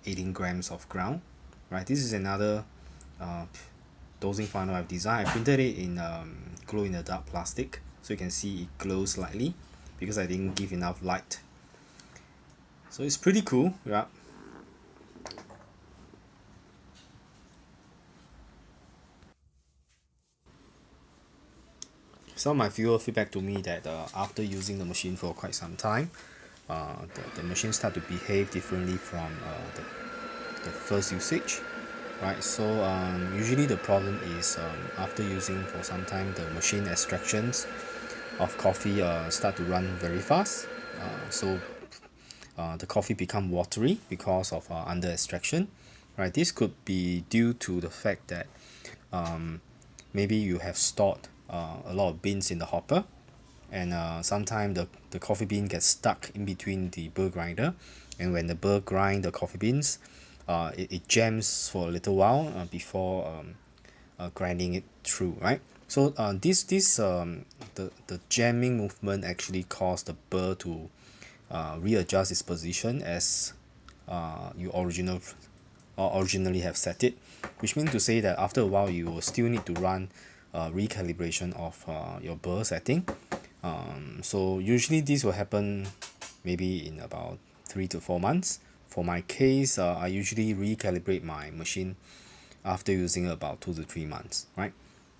18 grams of ground. Right, this is another dosing funnel I've designed. I printed it in glow in the dark plastic, so you can see it glows slightly because I didn't give enough light. So it's pretty cool. Yeah. Some of my viewer feedback to me that after using the machine for quite some time, the machine start to behave differently from the first usage, right? So usually the problem is after using for some time, the machine extractions of coffee start to run very fast. The coffee become watery because of under extraction, right? This could be due to the fact that maybe you have stored a lot of beans in the hopper, and sometimes the coffee bean gets stuck in between the burr grinder, and when the burr grind the coffee beans, it jams for a little while before grinding it through, right? So the jamming movement actually caused the burr to readjust its position as you originally have set it, which means to say that after a while you will still need to run recalibration of your burr setting. So usually this will happen maybe in about 3 to 4 months. For my case, I usually recalibrate my machine after using about 2 to 3 months, right?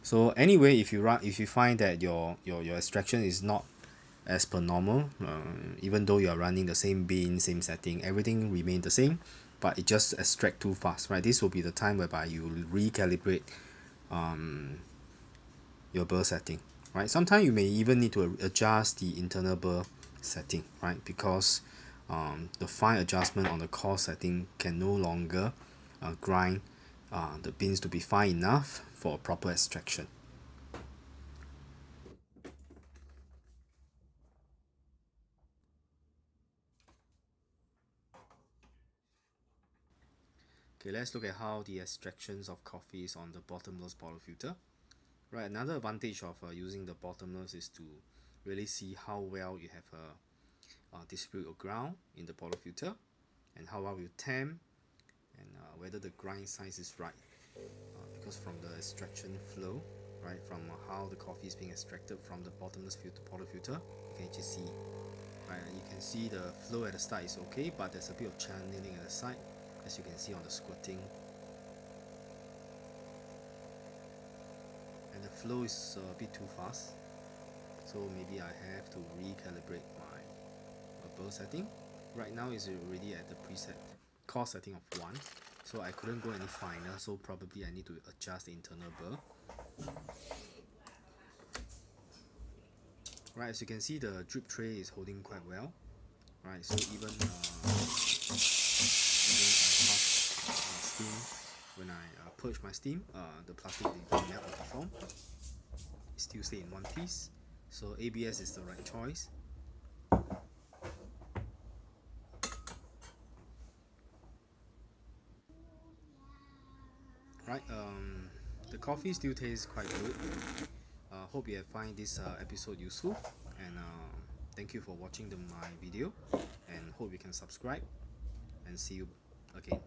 So anyway, if you find that your extraction is not as per normal, even though you are running the same bean, same setting, everything remain the same, but it just extract too fast, right? This will be the time whereby you recalibrate your burr setting, right? Sometimes you may even need to adjust the internal burr setting, right? Because the fine adjustment on the core setting can no longer grind the beans to be fine enough for a proper extraction. Okay, let's look at how the extractions of coffee is on the bottomless portafilter. Right, another advantage of using the bottomless is to really see how well you have distribute your ground in the portafilter, and how well you temp, and whether the grind size is right. Because from the extraction flow, right, from how the coffee is being extracted from the bottomless filter portafilter, you can just see, right, you can see the flow at the start is okay, but there's a bit of channeling at the side, as you can see on the squirting, and the flow is a bit too fast, so maybe I have to recalibrate my burr setting. Right now is already at the preset core setting of 1, so I couldn't go any finer, so probably I need to adjust the internal burr. Right, as you can see, the drip tray is holding quite well. Right, so even I pass steam, when I purge my steam, the plastic didn't melt or deform. It still stay in one piece. So ABS is the right choice. Right, the coffee still tastes quite good. Hope you have find this episode useful, and thank you for watching my video, and hope you can subscribe, and see you again.